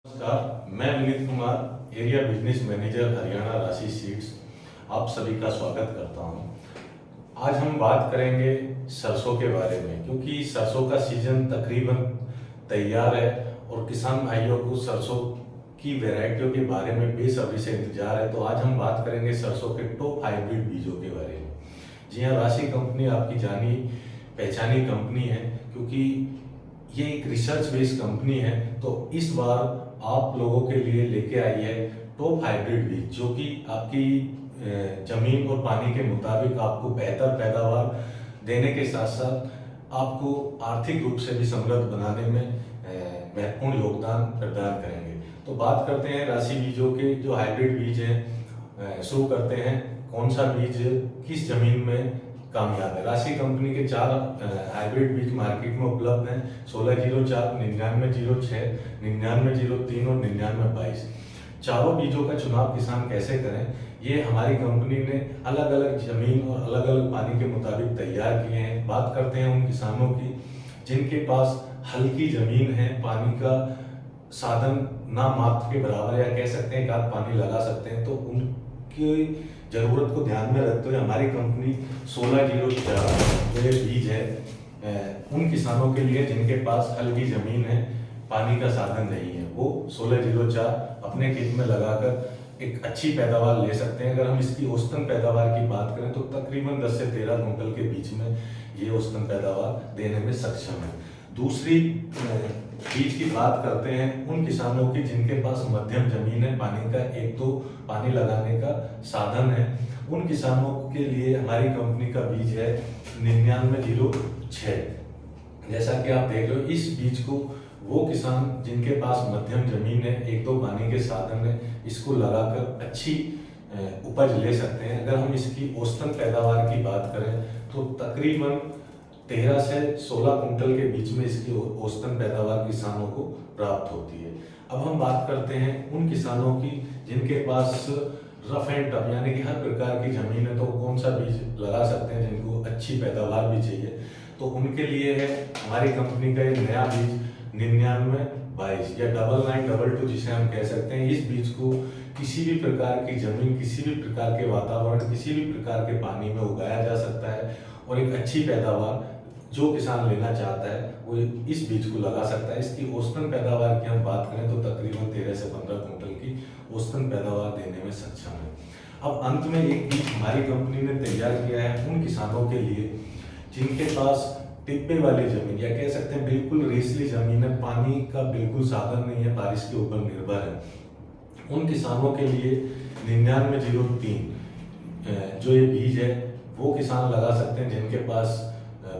नमस्कार, मैं Vineet Kumar, area business manager Haryana राशि सीड्स, आप सभी का स्वागत करता हूं। आज हम बात करेंगे सरसों के बारे में, क्योंकि सरसों का सीजन तकरीबन तैयार है और किसान भाइयों को सरसों की वैरायटियों के बारे में बेसब्री से इंतजार है। तो आज हम बात करेंगे सरसों के टॉप हाइब्रिड बीजों के बारे में। जी हाँ, राशि कंपनी आपकी जानी पहचानी कंपनी है, क्योंकि ये एक रिसर्च बेस्ड कंपनी है। तो इस बार आप लोगों के लिए लेके आई है टॉप हाइब्रिड बीज, जो कि आपकी जमीन और पानी के मुताबिक आपको बेहतर पैदावार देने के साथ साथ आपको आर्थिक रूप से भी समृद्ध बनाने में महत्वपूर्ण योगदान प्रदान करेंगे। तो बात करते हैं राशि बीजों के जो हाइब्रिड बीज हैं। शुरू करते हैं कौन सा बीज किस जमीन में कामयाब है। राशि कंपनी के 4 हाइब्रिड बीज मार्केट में उपलब्ध हैं: 1604, 9906, 9903 और 9922। चारों बीजों का चुनाव किसान कैसे करें, ये हमारी कंपनी ने अलग अलग जमीन और अलग अलग पानी के मुताबिक तैयार किए हैं। बात करते हैं उन किसानों की जिनके पास हल्की जमीन है, पानी का साधन ना मात्र के बराबर, या कह सकते हैं एक आध पानी लगा सकते हैं, तो उनकी जरूरत को ध्यान में रखते हुए हमारी कंपनी 1604 जो ये बीज है उन किसानों के लिए जिनके पास हल्की जमीन है, पानी का साधन नहीं है, वो 1604 अपने खेत में लगाकर एक अच्छी पैदावार ले सकते हैं। अगर हम इसकी औसतन पैदावार की बात करें तो तकरीबन 10 से 13 कुंटल के बीच में ये औसतन पैदावार देने में सक्षम है। दूसरी बीज की बात करते हैं उन किसानों की जिनके पास मध्यम जमीन है, पानी का 1-2 पानी लगाने का साधन है। उन किसानों के लिए हमारी कंपनी का बीज है 9906। जैसा कि आप देख रहे हो, इस बीज को वो किसान जिनके पास मध्यम जमीन है, 1-2 पानी के साधन है, इसको लगाकर अच्छी उपज ले सकते हैं। अगर हम इसकी औसतन पैदावार की बात करें तो तकरीबन 13 से 16 कुंटल के बीच में इसकी औसतन पैदावार किसानों को प्राप्त होती है। अब हम बात करते हैं उन किसानों की जिनके पास रफ एंड टफ यानी कि हर प्रकार की जमीन है, तो कौन सा बीज लगा सकते हैं जिनको अच्छी पैदावार भी चाहिए। तो उनके लिए है हमारी कंपनी का एक नया बीज 9922 या 9922 जिसे हम कह सकते हैं। इस बीज को किसी भी प्रकार की जमीन, किसी भी प्रकार के वातावरण, किसी भी प्रकार के पानी में उगाया जा सकता है और एक अच्छी पैदावार जो किसान लेना चाहता है वो इस बीज को लगा सकता है। इसकी औसतन पैदावार की हम बात करें तो तकरीबन 13 से 15 कुंटल की औसतन पैदावार देने में सक्षम है। अब अंत में एक बीज हमारी कंपनी ने तैयार किया है उन किसानों के लिए जिनके पास टिप्पे वाली जमीन, या कह सकते हैं बिल्कुल रेसली जमीन है, पानी का बिल्कुल साधन नहीं है, बारिश के ऊपर निर्भर है। उन किसानों के लिए 9903 जो ये बीज है वो किसान लगा सकते हैं जिनके पास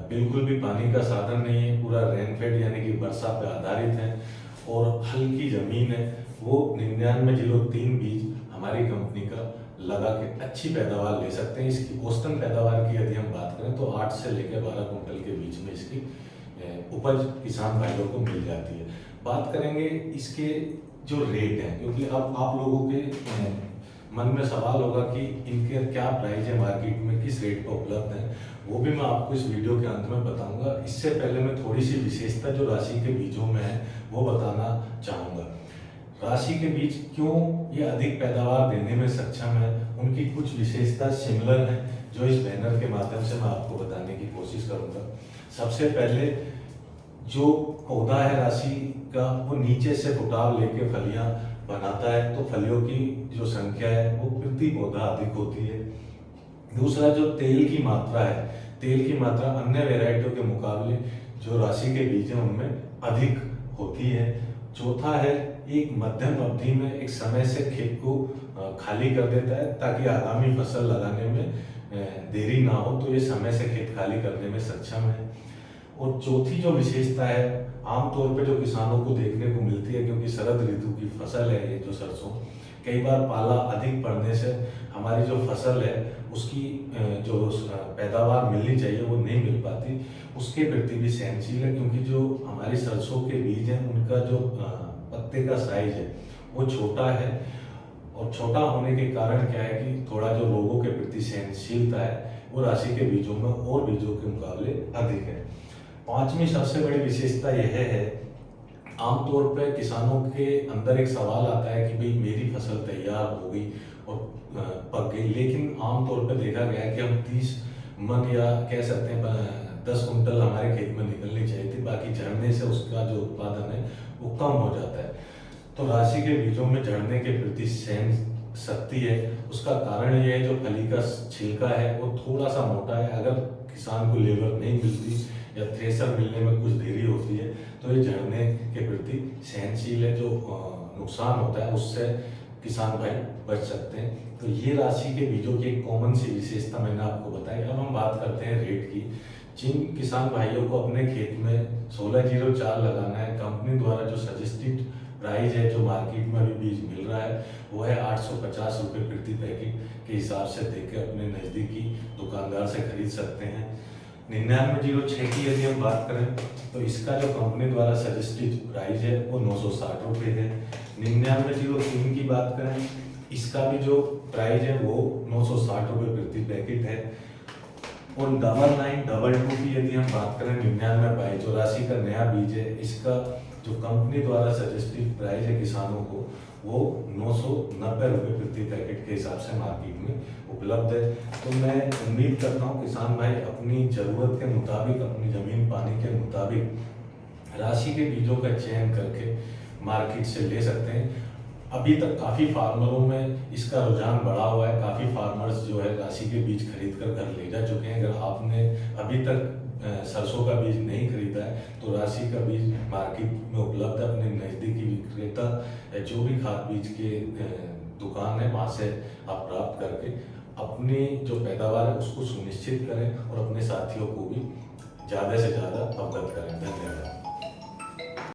बिल्कुल भी पानी का साधन नहीं है, पूरा रेनफेड यानी कि वर्षा पे आधारित है और हल्की जमीन है। वो 9903 बीज हमारी कंपनी का लगा के अच्छी पैदावार ले सकते हैं। इसकी औसतन पैदावार की यदि हम बात करें तो 8 से लेकर 12 कुंटल के बीच में इसकी उपज किसान भाइयों को मिल जाती है। बात करेंगे इसके जो रेट हैं, क्योंकि अब आप लोगों के मन में सवाल होगा कि इनके क्या प्राइस है मार्केट में, किस रेट पर उपलब्ध है, वो भी मैं आपको इस वीडियो के अंत में बताऊंगा। इससे पहले मैं थोड़ी सी विशेषता जो राशि के बीजों में है वो बताना चाहूँगा। राशि के बीज क्यों ये अधिक पैदावार देने में सक्षम है, उनकी कुछ विशेषता सिमिलर है जो इस बैनर के माध्यम से मैं आपको बताने की कोशिश करूँगा। सबसे पहले जो पौधा है राशि का वो नीचे से फुटाव लेके फलियाँ बनाता है, तो फलियों की जो संख्या है वो प्रति पौधा अधिक होती है। दूसरा, जो तेल की मात्रा है, तेल की मात्रा अन्य वैरायटियों के मुकाबले जो राशि के बीज हैं उनमें अधिक होती है। चौथा है, एक मध्यम अवधि में एक समय से खेत को खाली कर देता है ताकि आगामी फसल लगाने में देरी ना हो, तो ये समय से खेत खाली करने में सक्षम है। और चौथी जो विशेषता है, आमतौर पे जो किसानों को देखने को मिलती है, क्योंकि शरद ऋतु की फसल है ये जो सरसों, कई बार पाला अधिक पड़ने से हमारी जो फसल है उसकी जो पैदावार मिलनी चाहिए वो नहीं मिल पाती, उसके प्रति भी सहनशील है। क्योंकि जो हमारी सरसों के बीज हैं उनका जो पत्ते का साइज है वो छोटा है, और छोटा होने के कारण क्या है कि थोड़ा जो रोगों के प्रति सहनशीलता है वो राशि के बीजों में और बीजों के मुकाबले अधिक है। पांचवी सबसे बड़ी विशेषता यह है आमतौर पे किसानों के अंदर एक सवाल आता है कि भाई मेरी फसल तैयार हो गई और पक गई, लेकिन आमतौर पे देखा गया है कि हम 30 मन या कह सकते हैं 10 कुंटल हमारे खेत में निकलनी चाहिए थी, बाकी झड़ने से उसका जो उत्पादन है वो कम हो जाता है। तो राशि के बीजों में झड़ने के प्रति सहन शक्ति है। उसका कारण ये है जो फली का छिलका है वो थोड़ा सा मोटा है। अगर किसान को लेबर नहीं मिलती या थ्रेसर मिलने में कुछ देरी होती है तो ये झड़ने के प्रति सहनशील है। जो नुकसान होता है उससे किसान भाई बच सकते हैं। तो ये राशि के बीजों की एक कॉमन सी विशेषता मैंने आपको बताई। अब हम बात करते हैं रेट की। जिन किसान भाइयों को अपने खेत में 1604 लगाना है, कंपनी द्वारा जो सजेस्टेड प्राइस है जो मार्केट में अभी बीज मिल रहा है वो है 850 रुपये प्रति पैकेट के हिसाब से देकर अपने नज़दीकी दुकानदार से खरीद सकते हैं। 9906 की यदि हम बात करें तो इसका जो कंपनी द्वारा सजेस्टेड प्राइस है वो 960 रुपये है। 9903 की बात करें इसका भी जो प्राइस है वो 960 रुपये प्रति पैकेट है। और 9922 की यदि हम बात करें 9982 का नया बीज है, इसका जो कंपनी द्वारा सजेस्टेड प्राइस है किसानों को वो 990 रुपये प्रति पैकेट के हिसाब से मार्केट में उपलब्ध है। तो मैं उम्मीद करता हूँ किसान भाई अपनी ज़रूरत के मुताबिक, अपनी ज़मीन पानी के मुताबिक राशि के बीजों का चयन करके मार्केट से ले सकते हैं। अभी तक काफ़ी फार्मरों में इसका रुझान बढ़ा हुआ है। काफ़ी फार्मर्स जो है राशि के बीज खरीद कर घर ले जा चुके हैं। अगर आपने अभी तक सरसों का बीज नहीं खरीदा है तो राशि का बीज मार्केट में उपलब्ध है। अपने नज़दीकी विक्रेता या जो भी खाद बीज के दुकान है वहाँ से आप प्राप्त करके अपनी जो पैदावार है उसको सुनिश्चित करें और अपने साथियों को भी ज़्यादा से ज़्यादा अवगत करें। धन्यवाद।